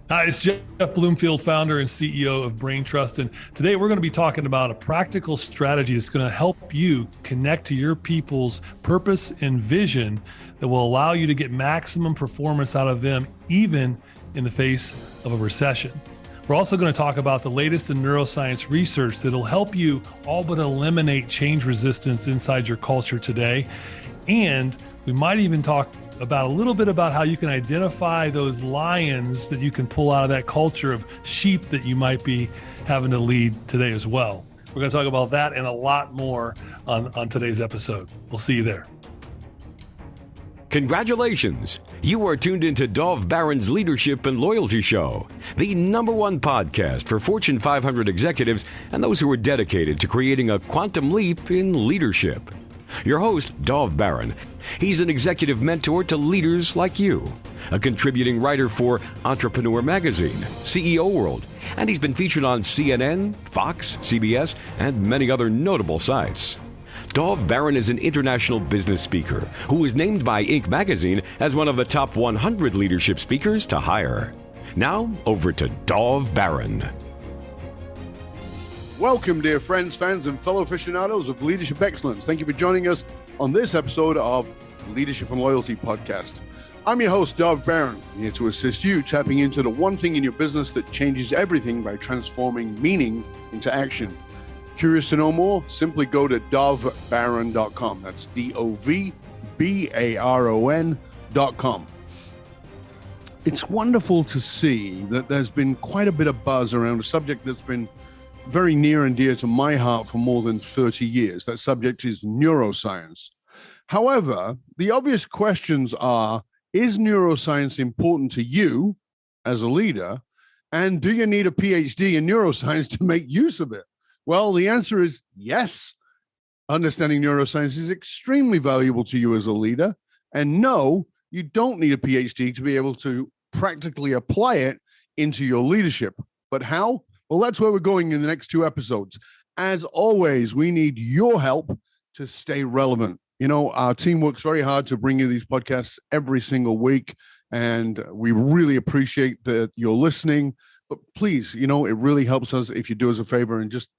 Hi, it's Jeff Bloomfield, founder and CEO of BrainTrust. And today we're going to be talking about a practical strategy that's going to help you connect to your people's purpose and vision that will allow you to get maximum performance out of them, even in the face of a recession. We're also going to talk about the latest in neuroscience research that'll help you all but eliminate change resistance inside your culture today. And we might even talk about a little bit about how you can identify those lions that you can pull out of that culture of sheep that you might be having to lead today as well. We're going to talk about that and a lot more on today's episode. We'll see you there. Congratulations! You are tuned into Dov Baron's Leadership and Loyalty Show, the #1 podcast for Fortune 500 executives and those who are dedicated to creating a quantum leap in leadership. Your host, Dov Baron. He's an executive mentor to leaders like you, a contributing writer for Entrepreneur Magazine, CEO World, and he's been featured on CNN, Fox, CBS, and many other notable sites. Dov Baron is an international business speaker who was named by Inc. magazine as one of the top 100 leadership speakers to hire. Now, over to Dov Baron. Welcome, dear friends, fans, and fellow aficionados of Leadership Excellence. Thank you for joining us on this episode of Leadership and Loyalty Podcast. I'm your host, Dov Baron, here to assist you tapping into the one thing in your business that changes everything by transforming meaning into action. Curious to know more? Simply go to dovbaron.com. That's DOVBARON.com. It's wonderful to see that there's been quite a bit of buzz around a subject that's been very near and dear to my heart for more than 30 years. That subject is neuroscience. However, the obvious questions are, is neuroscience important to you as a leader? And do you need a PhD in neuroscience to make use of it? Well, the answer is yes. Understanding neuroscience is extremely valuable to you as a leader. And no, you don't need a PhD to be able to practically apply it into your leadership. But how? Well, that's where we're going in the next 2 episodes. As always, we need your help to stay relevant. You know, our team works very hard to bring you these podcasts every single week, and we really appreciate that you're listening. But please, you know, it really helps us if you do us a favor and just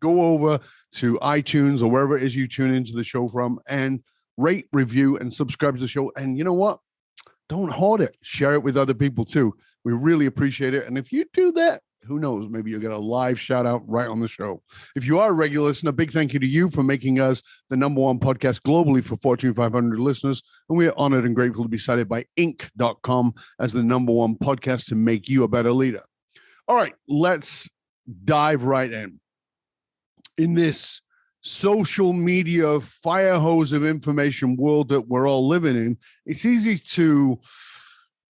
go over to iTunes or wherever it is you tune into the show from and rate, review, and subscribe to the show. And you know what? Don't hoard it. Share it with other people too. We really appreciate it. And if you do that, who knows, maybe you'll get a live shout out right on the show. If you are a regular listener, a big thank you to you for making us the #1 podcast globally for Fortune 500 listeners. And we are honored and grateful to be cited by Inc.com as the #1 podcast to make you a better leader. All right, let's dive right in. In this social media fire hose of information world that we're all living in, it's easy to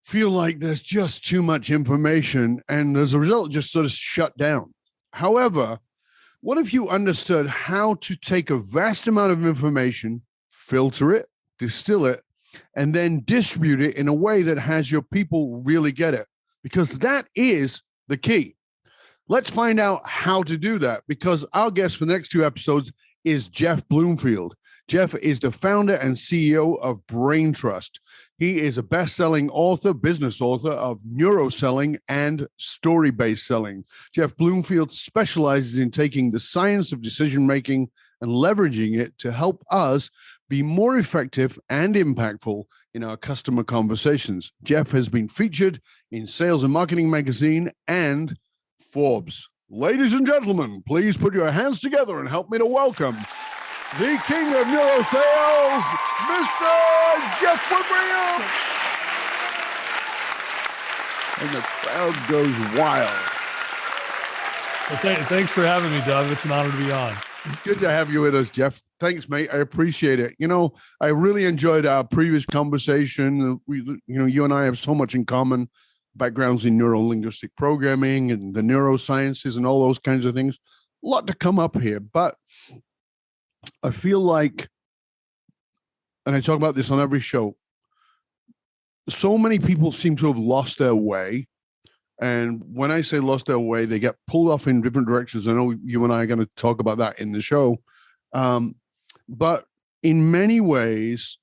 feel like there's just too much information and as a result just sort of shut down. However, what if you understood how to take a vast amount of information, filter it, distill it, and then distribute it in a way that has your people really get it? Because that is the key. Let's find out how to do that, because our guest for the next 2 episodes is Jeff Bloomfield. Jeff is the founder and CEO of BrainTrust. He is a best-selling author, business author of Neuro-Selling and Story-Based Selling. Jeff Bloomfield specializes in taking the science of decision-making and leveraging it to help us be more effective and impactful in our customer conversations. Jeff has been featured in Sales and Marketing Magazine and Forbes. Ladies and gentlemen, please put your hands together and help me to welcome the king of neurosales, Mr. Jeff Bloomfield. And the crowd goes wild. Well, thanks for having me, Dov. It's an honor to be on. Good to have you with us, Jeff. Thanks, mate. I appreciate it. You know, I really enjoyed our previous conversation. You and I have so much in common. Backgrounds in neuro-linguistic programming and the neurosciences and all those kinds of things. A lot to come up here, but I feel like, and I talk about this on every show, so many people seem to have lost their way. And when I say lost their way, they get pulled off in different directions. I know you and I are going to talk about that in the show. But in many ways,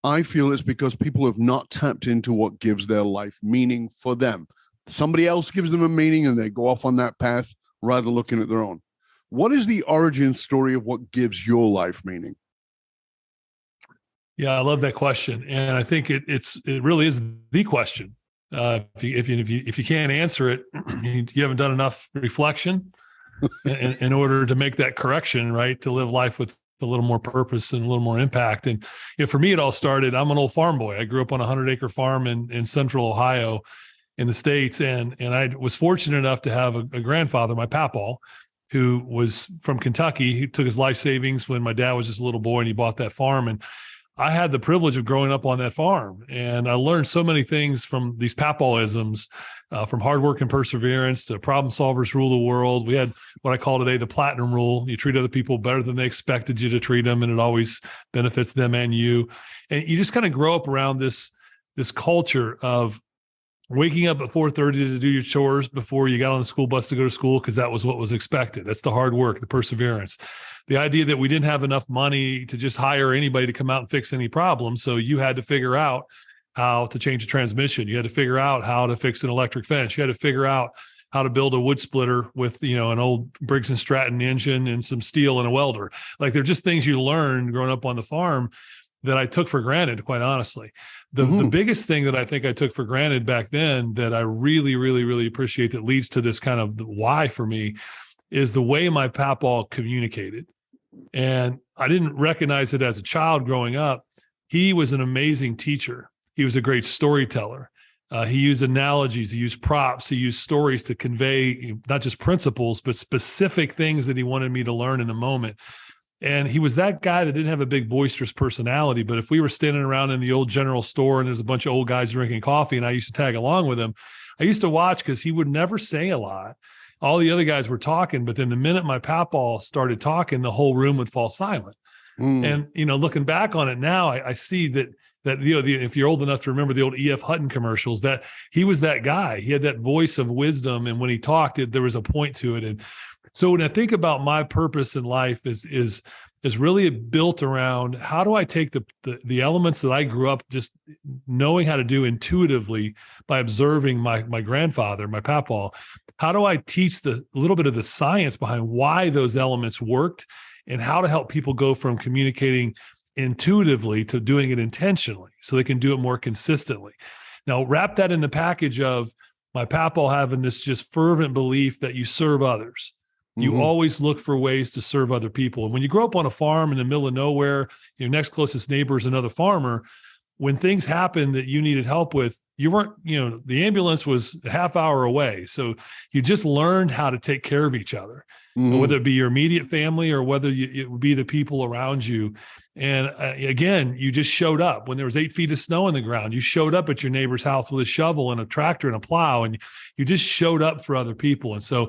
I feel it's because people have not tapped into what gives their life meaning for them. Somebody else gives them a meaning and they go off on that path rather than looking at their own. What is the origin story of what gives your life meaning? Yeah, I love that question, and I think it really is the question. If you can't answer it, you haven't done enough reflection in order to make that correction, right? To live life with a little more purpose and a little more impact. And for me, it all started. I'm an old farm boy. I grew up on a 100-acre farm in central Ohio, in the States, and I was fortunate enough to have a grandfather, my papaw, who was from Kentucky. He took his life savings when my dad was just a little boy, and he bought that farm. And I had the privilege of growing up on that farm, and I learned so many things from these papawisms, from hard work and perseverance to problem solvers rule the world. We had what I call today the platinum rule. You treat other people better than they expected you to treat them, and it always benefits them and you. And you just kind of grow up around this culture of waking up at 4:30 to do your chores before you got on the school bus to go to school, because that was what was expected. That's the hard work, the perseverance. The idea that we didn't have enough money to just hire anybody to come out and fix any problem. So you had to figure out how to change a transmission. You had to figure out how to fix an electric fence. You had to figure out how to build a wood splitter with, an old Briggs and Stratton engine and some steel and a welder. Like, they're just things you learned growing up on the farm that I took for granted, quite honestly. The biggest thing that I think I took for granted back then that I really, really, really appreciate, that leads to this kind of why for me, is the way my papaw communicated. And I didn't recognize it as a child growing up. He was an amazing teacher. He was a great storyteller. He used analogies, he used props, he used stories to convey not just principles, but specific things that he wanted me to learn in the moment. And he was that guy that didn't have a big boisterous personality. But if we were standing around in the old general store and there's a bunch of old guys drinking coffee and I used to tag along with him, I used to watch, because he would never say a lot. All the other guys were talking, but then the minute my papaw started talking, the whole room would fall silent. And, looking back on it now, I see that if you're old enough to remember the old E.F. Hutton commercials, that he was that guy. He had that voice of wisdom. And when he talked, there was a point to it. And so when I think about my purpose in life is really built around, how do I take the elements that I grew up just knowing how to do intuitively by observing my grandfather, my papaw. How do I teach a little bit of the science behind why those elements worked, and how to help people go from communicating intuitively to doing it intentionally so they can do it more consistently? Now, wrap that in the package of my papaw having this just fervent belief that you serve others. You always look for ways to serve other people. And when you grow up on a farm in the middle of nowhere, your next closest neighbor is another farmer. When things happen that you needed help with, you weren't, the ambulance was a half hour away. So you just learned how to take care of each other, whether it be your immediate family or whether it would be the people around you. And again, you just showed up when there was 8 feet of snow on the ground. You showed up at your neighbor's house with a shovel and a tractor and a plow, and you just showed up for other people. And so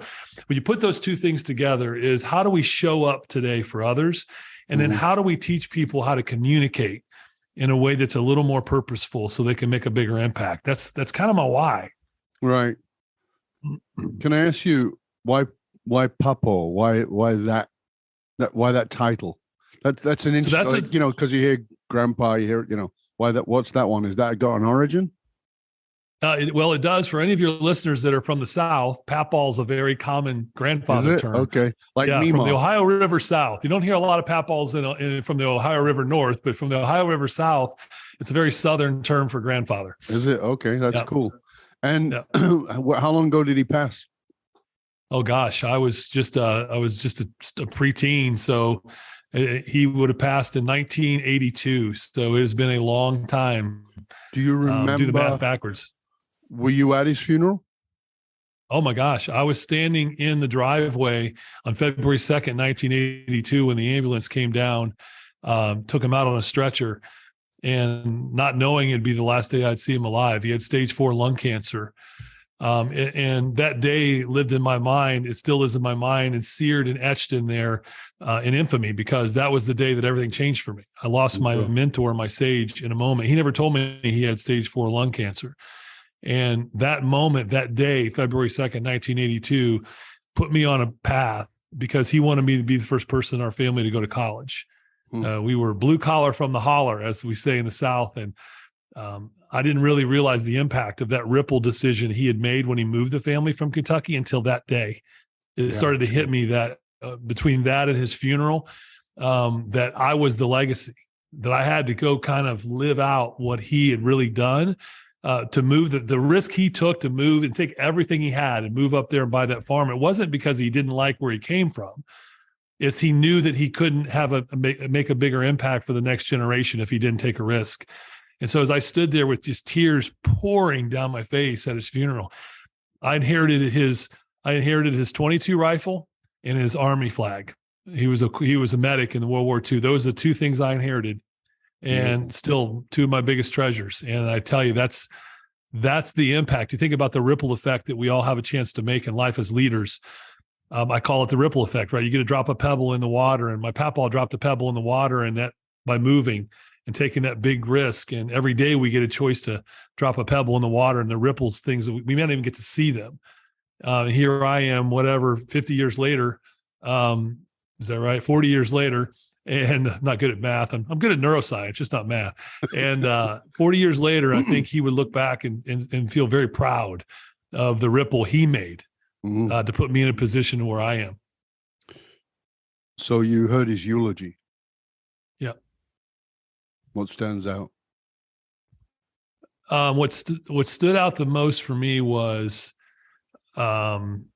when you put those two things together, is how do we show up today for others? And then how do we teach people how to communicate in a way that's a little more purposeful so they can make a bigger impact? That's kind of my why. Right. Can I ask you why Papaw? Why that title? That's an interesting, because you hear grandpa, you hear, what's that one? Is that got an origin? Well, it does. For any of your listeners that are from the South, Papaw is a very common grandfather term. Okay. Like from the Ohio River South. You don't hear a lot of Papaws from the Ohio River North, but from the Ohio River South, it's a very Southern term for grandfather. Is it? Okay. That's cool. And how long ago did he pass? Oh gosh, I was just a preteen. So he would have passed in 1982. So it has been a long time. Do you remember? Do the math backwards. Were you at his funeral? Oh my gosh. I was standing in the driveway on February 2nd, 1982, when the ambulance came down, took him out on a stretcher, and not knowing it'd be the last day I'd see him alive. He had stage 4 lung cancer. And that day lived in my mind. It still is in my mind, and seared and etched in there in infamy, because that was the day that everything changed for me. I lost my mentor, my sage, in a moment. He never told me he had stage 4 lung cancer. And that moment, that day, February 2nd, 1982, put me on a path, because he wanted me to be the first person in our family to go to college. We were blue collar from the holler, as we say in the South. And I didn't really realize the impact of that ripple decision he had made when he moved the family from Kentucky until that day. It started to hit me that between that and his funeral, that I was the legacy, that I had to go kind of live out what he had really done, to move the risk he took to move and take everything he had and move up there and buy that farm. It wasn't because he didn't like where he came from. It's he knew that he couldn't have make a bigger impact for the next generation if he didn't take a risk. And so as I stood there with just tears pouring down my face at his funeral, I inherited his 22 rifle and his Army flag. He was a medic in the World War II. Those are the two things I inherited, and still two of my biggest treasures. And I tell you, that's the impact. You think about the ripple effect that we all have a chance to make in life as leaders. I call it the ripple effect, right? You get to drop a pebble in the water, and my papa dropped a pebble in the water, and that by moving and taking that big risk. And every day we get a choice to drop a pebble in the water, and the ripples, things that we may not even get to see them. Here I am, 50 years later. Is that right? 40 years later, and I'm not good at math. I'm good at neuroscience, just not math. And 40 years later, I think he would look back and feel very proud of the ripple he made to put me in a position where I am. So you heard his eulogy. Yeah. What stands out? What stood out the most for me was, again,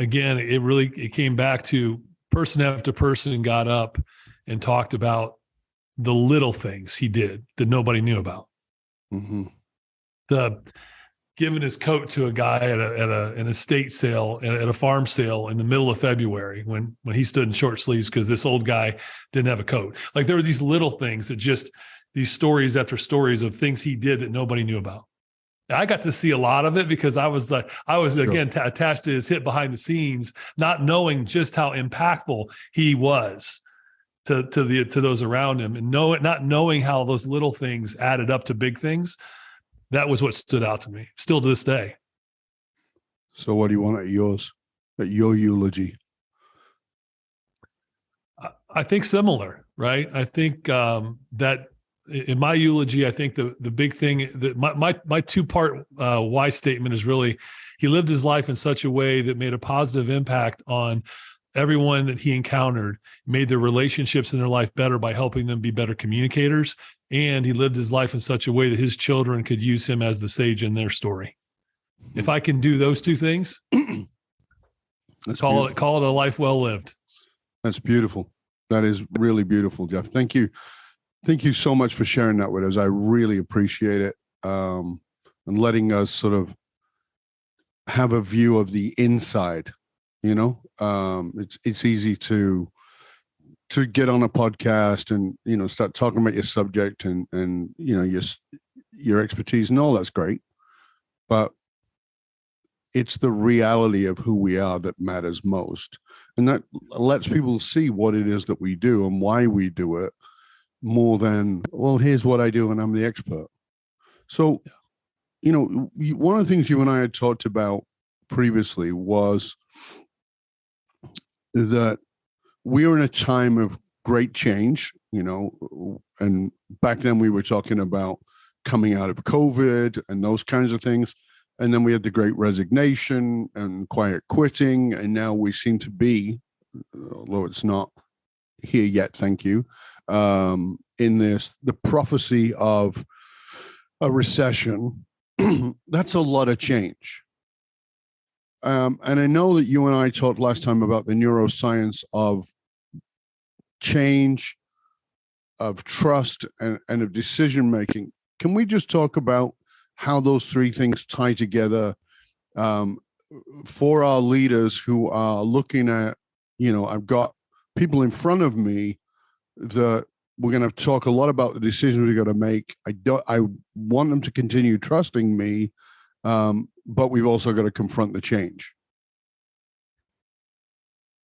it came back to person after person got up and talked about the little things he did that nobody knew about. The giving his coat to a guy at an estate sale, at a farm sale in the middle of February when he stood in short sleeves because this old guy didn't have a coat. Like, there were these little things that just, these stories after stories of things he did that nobody knew about. I got to see a lot of it because I was again attached to his hit behind the scenes, not knowing just how impactful he was to those around him, and not knowing how those little things added up to big things. That was what stood out to me, still to this day. So what do you want at your eulogy? I think similar, right? I think that in my eulogy, I think the big thing that my two-part why statement is really, he lived his life in such a way that made a positive impact on everyone that he encountered, made their relationships in their life better by helping them be better communicators. And he lived his life in such a way that his children could use him as the sage in their story. If I can do those two things, call it a life well lived. That's beautiful. That is really beautiful, Jeff. Thank you. Thank you so much for sharing that with us. I really appreciate it. And letting us sort of have a view of the inside. It's easy to get on a podcast and, start talking about your subject and your expertise and all. That's great. But it's the reality of who we are that matters most. And that lets people see what it is that we do and why we do it, more than, well, here's what I do and I'm the expert. So, one of the things you and I had talked about previously is that we are in a time of great change, and back then we were talking about coming out of COVID and those kinds of things. And then we had the great resignation and quiet quitting. And now we seem to be, although it's not here yet, thank you, in the prophecy of a recession. That's a lot of change. And I know that you and I talked last time about the neuroscience of change, of trust, and of decision-making. Can we just talk about how those three things tie together for our leaders who are looking at, I've got people in front of me that we're going to talk a lot about the decisions we got to make. I want them to continue trusting me, but we've also got to confront the change.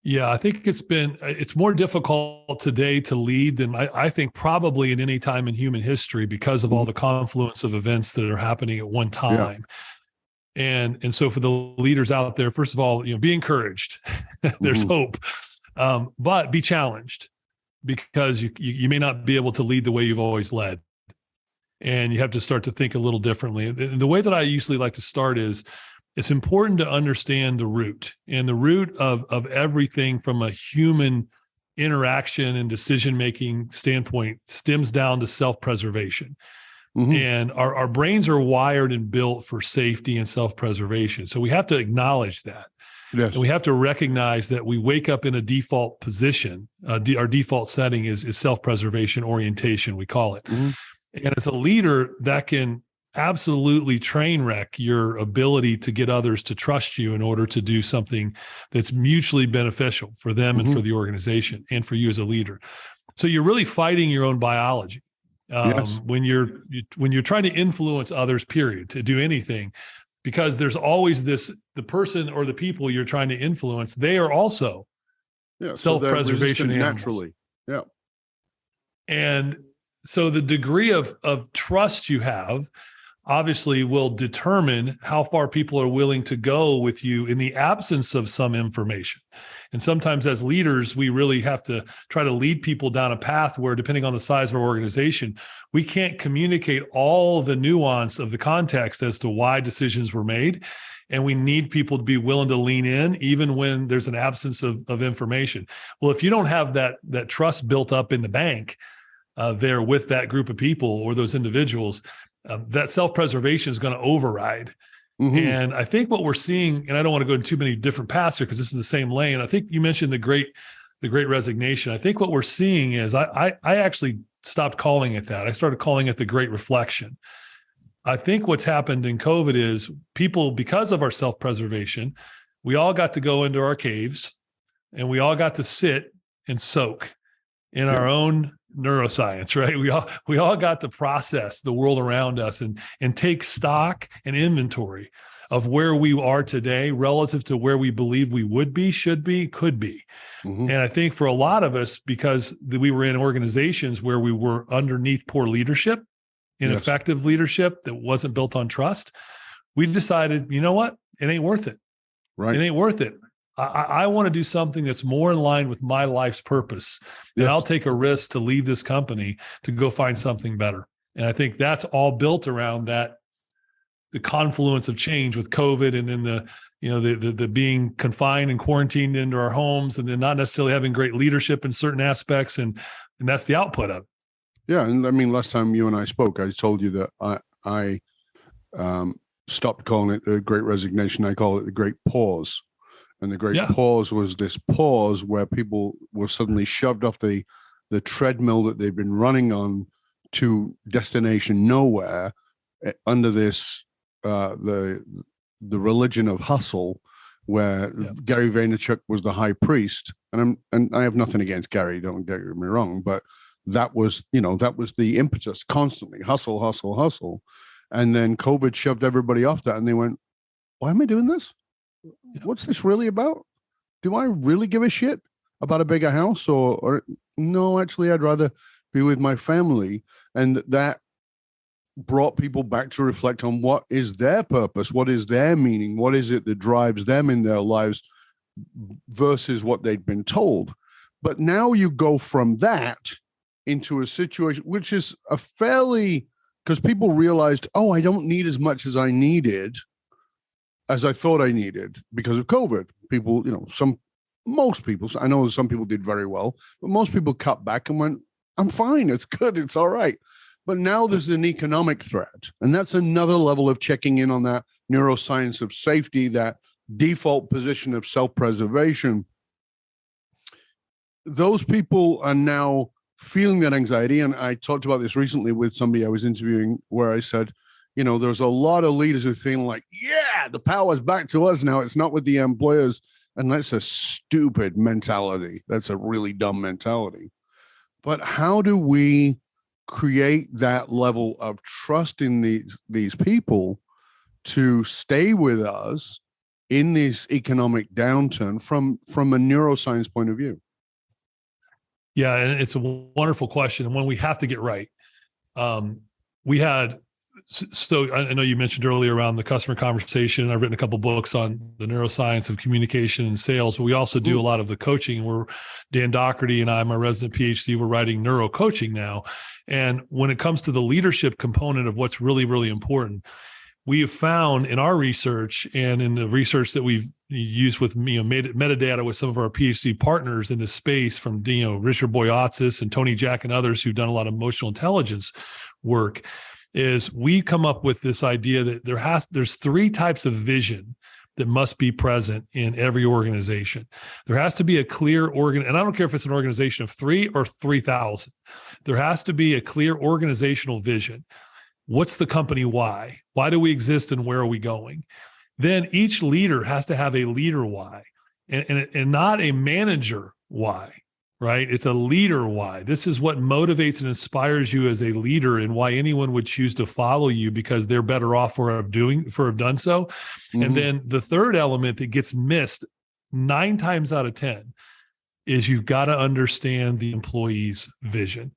Yeah, I think it's more difficult today to lead than I think probably in any time in human history because of all the confluence of events that are happening at one time. Yeah. And so for the leaders out there, first of all, be encouraged. There's hope, but be challenged because you may not be able to lead the way you've always led. and you have to start to think a little differently. The way that I usually like to start is, it's important to understand the root, and the root of everything from a human interaction and decision-making standpoint stems down to self-preservation. Mm-hmm. And our brains are wired and built for safety and self-preservation. So we have to acknowledge that. Yes. And we have to recognize that we wake up in a default position. Our default setting is self-preservation orientation, we call it. Mm-hmm. And as a leader, that can absolutely train wreck your ability to get others to trust you in order to do something that's mutually beneficial for them mm-hmm. and for the organization and for you as a leader. So you're really fighting your own biology yes. when you're trying to influence others, period, to do anything, because there's always the person or the people you're trying to influence, they are also self-preservation animals. Naturally. Yeah. And so the degree of trust you have obviously will determine how far people are willing to go with you in the absence of some information. And sometimes as leaders, we really have to try to lead people down a path where, depending on the size of our organization, we can't communicate all the nuance of the context as to why decisions were made. And we need people to be willing to lean in, even when there's an absence of information. Well, if you don't have that trust built up in the bank there with that group of people or those individuals, that self-preservation is going to override. Mm-hmm. And I think what we're seeing, and I don't want to go into too many different paths here because this is the same lane. I think you mentioned the great resignation. I think what we're seeing is I actually stopped calling it that. I started calling it the great reflection. I think what's happened in COVID is people, because of our self-preservation, we all got to go into our caves and we all got to sit and soak in our own neuroscience, right? We all got to process the world around us and take stock and inventory of where we are today relative to where we believe we would be, should be, could be. Mm-hmm. And I think for a lot of us, because we were in organizations where we were underneath poor leadership, ineffective leadership that wasn't built on trust, we decided, you know what? It ain't worth it. Right. It ain't worth it. I want to do something that's more in line with my life's purpose. And I'll take a risk to leave this company to go find something better. And I think that's all built around the confluence of change with COVID, and then the being confined and quarantined into our homes, and then not necessarily having great leadership in certain aspects. And that's the output of it. Yeah. And I mean, last time you and I spoke, I told you that I stopped calling it the great resignation. I call it the great pause. And the great pause was this pause where people were suddenly shoved off the treadmill that they've been running on to destination nowhere under this the religion of hustle, where Gary Vaynerchuk was the high priest. And I have nothing against Gary, don't get me wrong, but that was the impetus constantly, hustle, hustle, hustle. And then COVID shoved everybody off that, and they went, why am I doing this? What's this really about? Do I really give a shit about a bigger house? Or no, actually, I'd rather be with my family. And that brought people back to reflect on what is their purpose, what is their meaning, what is it that drives them in their lives versus what they'd been told. But now you go from that into a situation which is because people realized, oh, I don't need as much as I needed, as I thought I needed because of COVID. People, most people, I know some people did very well, but most people cut back and went, I'm fine, it's good, it's all right. But now there's an economic threat. And that's another level of checking in on that neuroscience of safety, that default position of self-preservation. Those people are now feeling that anxiety. And I talked about this recently with somebody I was interviewing, where I said, there's a lot of leaders who think like, yeah, the power's back to us now. It's not with the employers. And that's a stupid mentality. That's a really dumb mentality. But how do we create that level of trust in these people to stay with us in this economic downturn from a neuroscience point of view? Yeah, and it's a wonderful question, and one we have to get right. We had So I know you mentioned earlier around the customer conversation. I've written a couple books on the neuroscience of communication and sales, but we also do a lot of the coaching. We're Dan Doherty and I, my resident PhD, we're writing neuro coaching now. And when it comes to the leadership component of what's really, really important, we have found in our research and in the research that we've used with metadata with some of our PhD partners in this space, from Richard Boyatzis and Tony Jack and others who've done a lot of emotional intelligence work, is we come up with this idea that there's three types of vision that must be present in every organization. There has to be a clear and I don't care if it's an organization of 3 or 3,000. There has to be a clear organizational vision. What's the company why? Why do we exist and where are we going? Then each leader has to have a leader why, and not a manager why, right? It's a leader why. This is what motivates and inspires you as a leader, and why anyone would choose to follow you because they're better off for have done so. Mm-hmm. And then the third element that gets missed 9 times out of 10 is you've got to understand the employee's vision.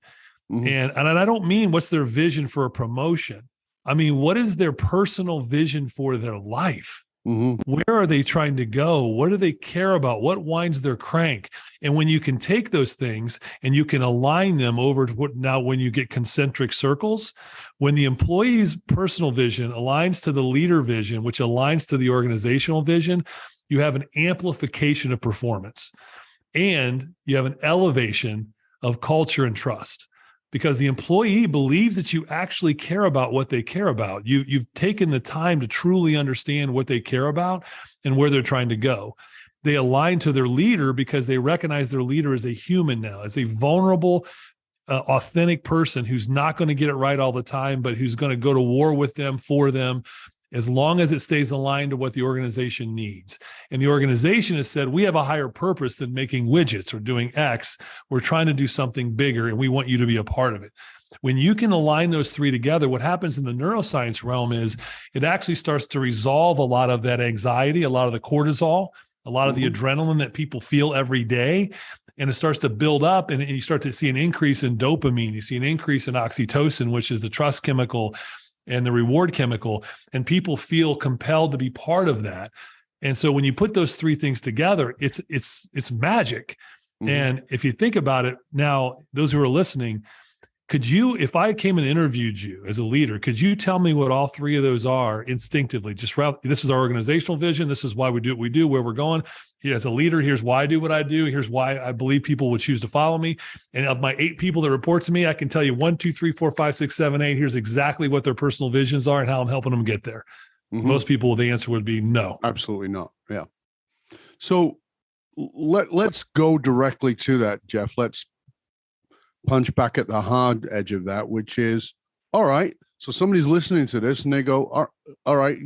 Mm-hmm. And I don't mean what's their vision for a promotion. I mean, what is their personal vision for their life? Mm-hmm. Where are they trying to go? What do they care about? What winds their crank? And when you can take those things and you can align them over to when you get concentric circles, when the employee's personal vision aligns to the leader vision, which aligns to the organizational vision, you have an amplification of performance, and you have an elevation of culture and trust. Because the employee believes that you actually care about what they care about. You've taken the time to truly understand what they care about and where they're trying to go. They align to their leader because they recognize their leader as a human now, as a vulnerable, authentic person who's not going to get it right all the time, but who's going to go to war with them, for them, as long as it stays aligned to what the organization needs. And the organization has said, we have a higher purpose than making widgets or doing X. We're trying to do something bigger, and we want you to be a part of it. When you can align those three together, what happens in the neuroscience realm is it actually starts to resolve a lot of that anxiety, a lot of the cortisol, a lot of the adrenaline that people feel every day. And it starts to build up, and you start to see an increase in dopamine. You see an increase in oxytocin, which is the trust chemical, and the reward chemical, and people feel compelled to be part of that. And so when you put those three things together, it's magic. Mm-hmm. And if you think about it now, those who are listening, could you, if I came and interviewed you as a leader, could you tell me what all three of those are instinctively? This is our organizational vision. This is why we do what we do, where we're going. As a leader, here's why I do what I do. Here's why I believe people would choose to follow me. And of my 8 people that report to me, I can tell you 1, 2, 3, 4, 5, 6, 7, 8. Here's exactly what their personal visions are and how I'm helping them get there. Mm-hmm. Most people, the answer would be no. Absolutely not. Yeah. So let's go directly to that, Jeff. Let's punch back at the hard edge of that, which is, all right, so somebody's listening to this and they go, all right,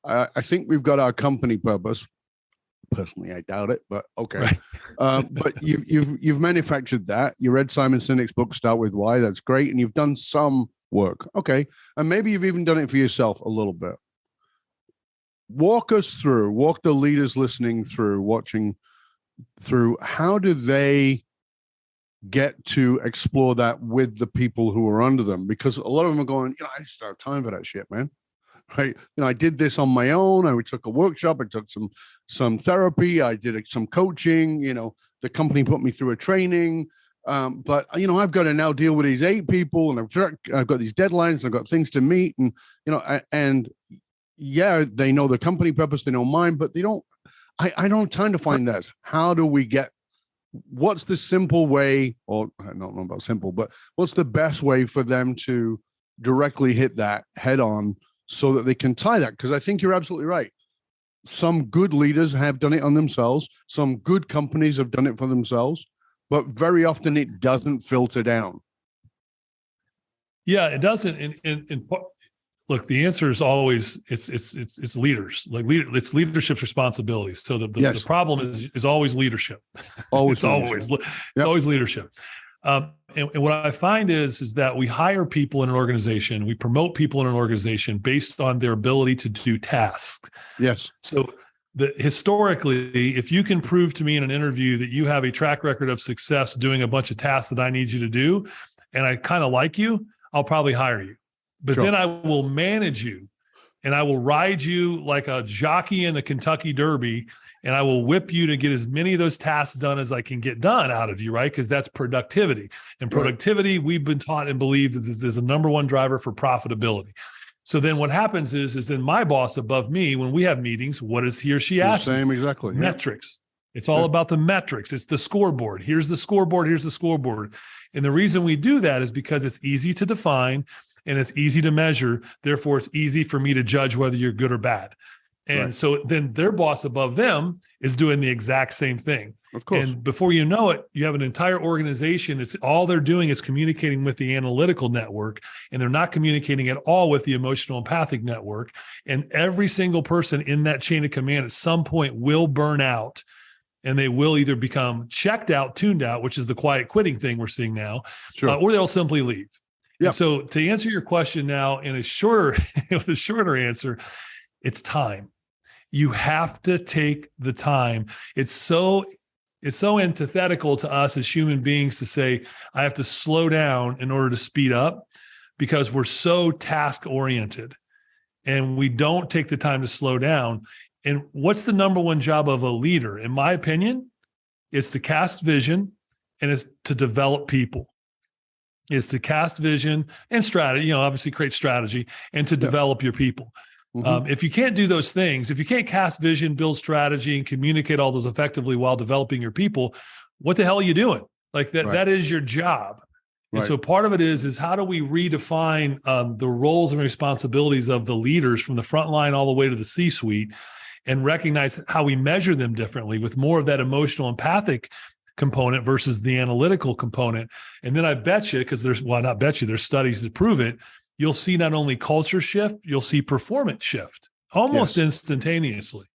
I think we've got our company purpose. Personally, I doubt it, but okay. Right. But you've manufactured that. You read Simon Sinek's book, Start With Why. That's great. And you've done some work. Okay. And maybe you've even done it for yourself a little bit. Walk the leaders listening through, watching through, how do they get to explore that with the people who are under them? Because a lot of them are going, I just don't have time for that shit, man. Right. I did this on my own. I took a workshop. I took some therapy. I did some coaching. The company put me through a training. But I've got to now deal with these 8 people, and I've got these deadlines. I've got things to meet, and they know the company purpose. They know mine, but they don't. I don't have time to find that. How do we get? What's the simple way, or I don't know about simple, but what's the best way for them to directly hit that head on, so that they can tie that? Because I think you're absolutely right. Some good leaders have done it on themselves. Some good companies have done it for themselves, but very often it doesn't filter down. Yeah, it doesn't. Look, the answer is always it's leaders. It's leadership's responsibility. So the problem is always leadership. It's always leadership. And what I find is that we hire people in an organization, we promote people in an organization based on their ability to do tasks. Yes. So historically, if you can prove to me in an interview that you have a track record of success doing a bunch of tasks that I need you to do, and I kind of like you, I'll probably hire you. but then I will manage you, and I will ride you like a jockey in the Kentucky Derby, and I will whip you to get as many of those tasks done as I can get done out of you, right? Because that's productivity. And productivity, we've been taught and believed that is the number one driver for profitability. So then what happens is then my boss above me, when we have meetings, what does he or she ask? Same, exactly. Metrics. It's all about the metrics. It's the scoreboard. Here's the scoreboard. Here's the scoreboard. And the reason we do that is because it's easy to define and it's easy to measure. Therefore, it's easy for me to judge whether you're good or bad. And so then their boss above them is doing the exact same thing. Of course. And before you know it, you have an entire organization that's all they're doing is communicating with the analytical network, and they're not communicating at all with the emotional empathic network. And every single person in that chain of command at some point will burn out, and they will either become checked out, tuned out, which is the quiet quitting thing we're seeing now, or they'll simply leave. Yep. So to answer your question now in a shorter, with a shorter answer, it's time. You have to take the time. It's so antithetical to us as human beings to say, I have to slow down in order to speed up, because we're so task oriented and we don't take the time to slow down. And what's the number one job of a leader? In my opinion, it's to cast vision, and it's to develop people. It's to cast vision and strategy, obviously create strategy, and to develop your people. If you can't do those things, if you can't cast vision, build strategy, and communicate all those effectively while developing your people, what the hell are you doing? Like that is your job. And so part of it is how do we redefine the roles and responsibilities of the leaders from the front line all the way to the C-suite, and recognize how we measure them differently with more of that emotional empathic component versus the analytical component. And then I bet you, because there's studies that prove it, you'll see not only culture shift, you'll see performance shift almost instantaneously.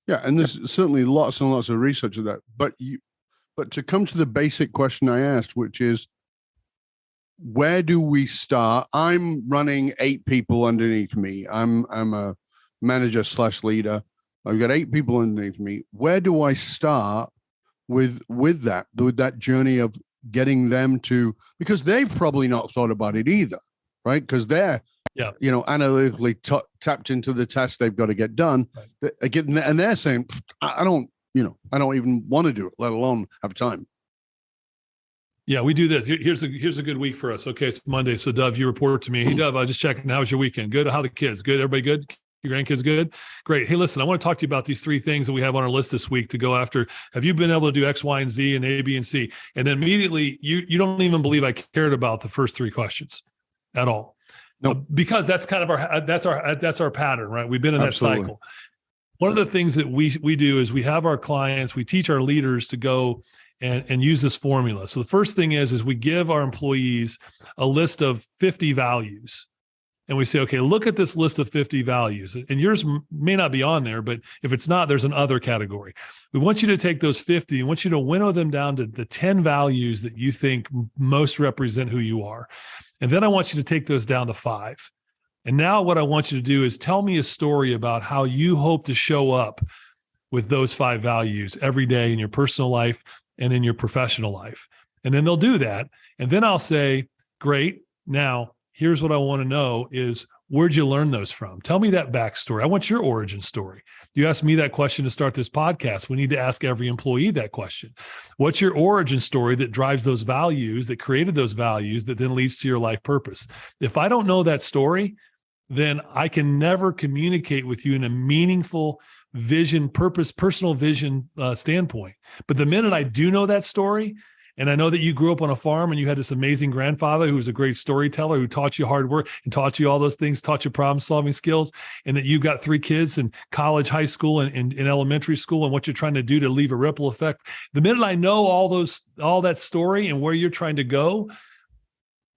Yeah, and there's certainly lots and lots of research of that. But to come to the basic question I asked, which is, where do we start? I'm running 8 people underneath me. I'm a manager / leader. I've got 8 people underneath me. Where do I start with that journey of getting them to, because they've probably not thought about it either. Right, because they're, analytically tapped into the task they've got to get done, and they're saying, I don't even want to do it, let alone have time. Yeah, we do this. Here's a good week for us. Okay, it's Monday, so Dov, you report to me. Hey, Dov, I was just checking. How was your weekend? Good. How the kids? Good. Everybody good? Your grandkids good? Great. Hey, listen, I want to talk to you about these 3 things that we have on our list this week to go after. Have you been able to do X, Y, and Z, and A, B, and C? And then immediately, you don't even believe I cared about the first 3 questions at all. No, because that's kind of that's our pattern, right? We've been in that cycle. One of the things that we do is we have our clients, we teach our leaders to go and use this formula. So the first thing is we give our employees a list of 50 values. And we say, okay, look at this list of 50 values. And yours may not be on there, but if it's not, there's an other category. We want you to take those 50 and want you to winnow them down to the 10 values that you think most represent who you are. And then I want you to take those down to 5. And now what I want you to do is tell me a story about how you hope to show up with those 5 values every day in your personal life and in your professional life. And then they'll do that. And then I'll say, great. Now, here's what I want to know is, where'd you learn those from? Tell me that backstory. I want your origin story. You asked me that question to start this podcast. We need to ask every employee that question. What's your origin story that drives those values, that created those values, that then leads to your life purpose? If I don't know that story, then I can never communicate with you in a meaningful vision, purpose, personal vision standpoint. But the minute I do know that story, and I know that you grew up on a farm and you had this amazing grandfather who was a great storyteller, who taught you hard work and taught you all those things, taught you problem-solving skills, and that you've got 3 kids in college, high school, and in elementary school, and what you're trying to do to leave a ripple effect. The minute I know all that story and where you're trying to go,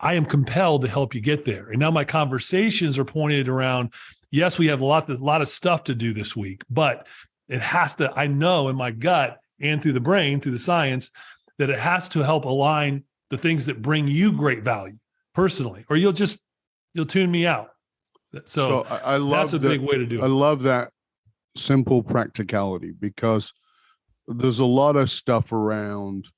I am compelled to help you get there. And now my conversations are pointed around, yes, we have a lot of stuff to do this week, but it has to, I know in my gut and through the brain, through the science, that it has to help align the things that bring you great value personally, or you'll tune me out. So I love that's a big way to do it. I love that simple practicality, because there's a lot of stuff around,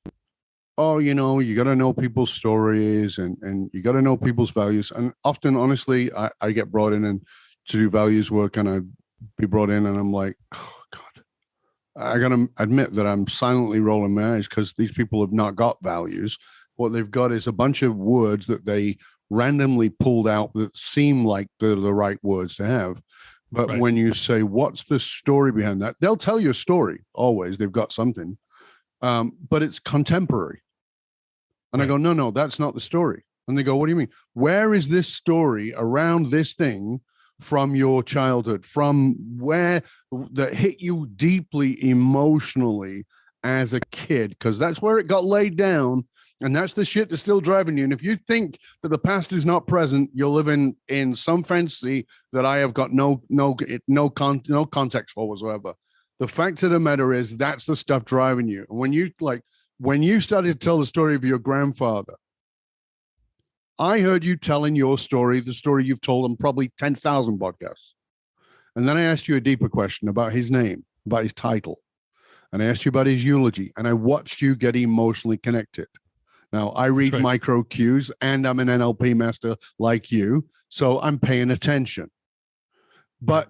oh, you got to know people's stories and you got to know people's values. And often, honestly, I get brought in and to do values work, and I be brought in and I'm like, oh God, I got to admit that I'm silently rolling my eyes because these people have not got values. What they've got is a bunch of words that they randomly pulled out that seem like they're the right words to have. But Right. when you say, what's the story behind that? They'll tell you a story. Always. They've got something. But it's contemporary. And I go, no, that's not the story. And they go, what do you mean? Where is this story around this thing from your childhood, from where that hit you deeply emotionally as a kid? Because that's where it got laid down. And that's the shit that's still driving you. And if you think that the past is not present, you're living in some fantasy that I have got no context for whatsoever. The fact of the matter is that's the stuff driving you. And when you started to tell the story of your grandfather, I heard you telling your story, the story you've told on probably 10,000 podcasts. And then I asked you a deeper question about his name, about his title. And I asked you about his eulogy. And I watched you get emotionally connected. Now, I read micro cues and I'm an NLP master like you, so I'm paying attention. But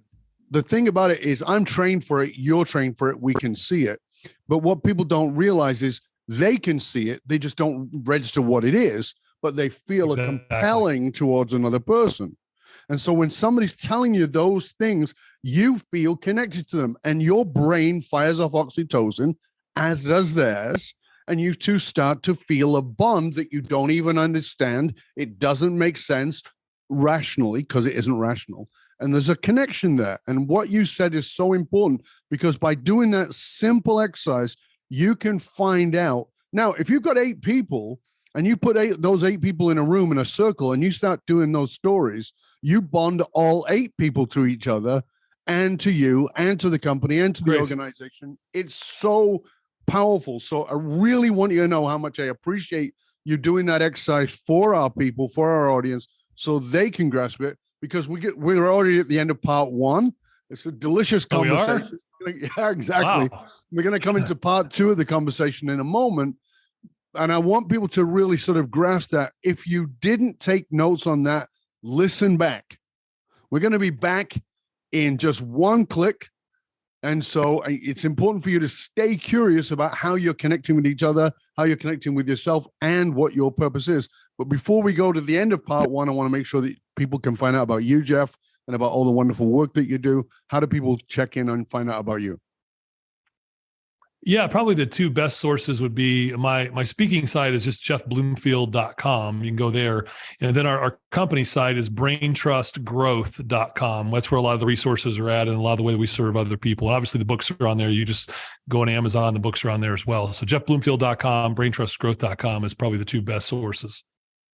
the thing about it is I'm trained for it, you're trained for it, we can see it. But what people don't realize is they can see it, they just don't register what it is, but they feel a compelling towards another person. And so when somebody's telling you those things, you feel connected to them and your brain fires off oxytocin, as does theirs. And you two start to feel a bond that you don't even understand. It doesn't make sense rationally because it isn't rational. And there's a connection there. And what you said is so important because by doing that simple exercise, you can find out. Now, if you've got 8 people and you put those 8 people in a room in a circle and you start doing those stories, you bond all 8 people to each other and to you and to the company and to the organization. It's so powerful. So I really want you to know how much I appreciate you doing that exercise for our people, for our audience, so they can grasp it. Because we're already at the end of part 1. It's a delicious conversation. Yeah, exactly. Wow. We're going to come into part 2 of the conversation in a moment. And I want people to really sort of grasp that. If you didn't take notes on that, listen back. We're going to be back in just one click. And so it's important for you to stay curious about how you're connecting with each other, how you're connecting with yourself, and what your purpose is. But before we go to the end of part 1, I want to make sure that people can find out about you, Jeff, and about all the wonderful work that you do. How do people check in and find out about you? Yeah, probably the 2 best sources would be my speaking site is just jeffbloomfield.com. You can go there. And then our company site is braintrustgrowth.com. That's where a lot of the resources are at and a lot of the way that we serve other people. And obviously the books are on there. You just go on Amazon, the books are on there as well. So jeffbloomfield.com, braintrustgrowth.com is probably the 2 best sources.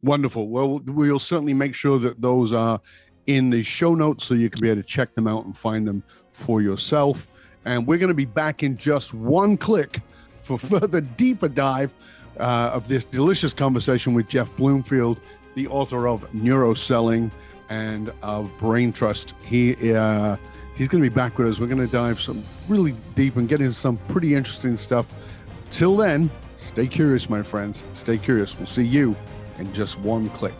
Wonderful. Well, we'll certainly make sure that those are in the show notes so you can be able to check them out and find them for yourself. And we're going to be back in just one click for further deeper dive of this delicious conversation with Jeff Bloomfield, the author of Neuro-Selling and of BrainTrust. He's going to be back with us. We're going to dive some really deep and get into some pretty interesting stuff. Till then, stay curious, my friends. Stay curious. We'll see you in just one click.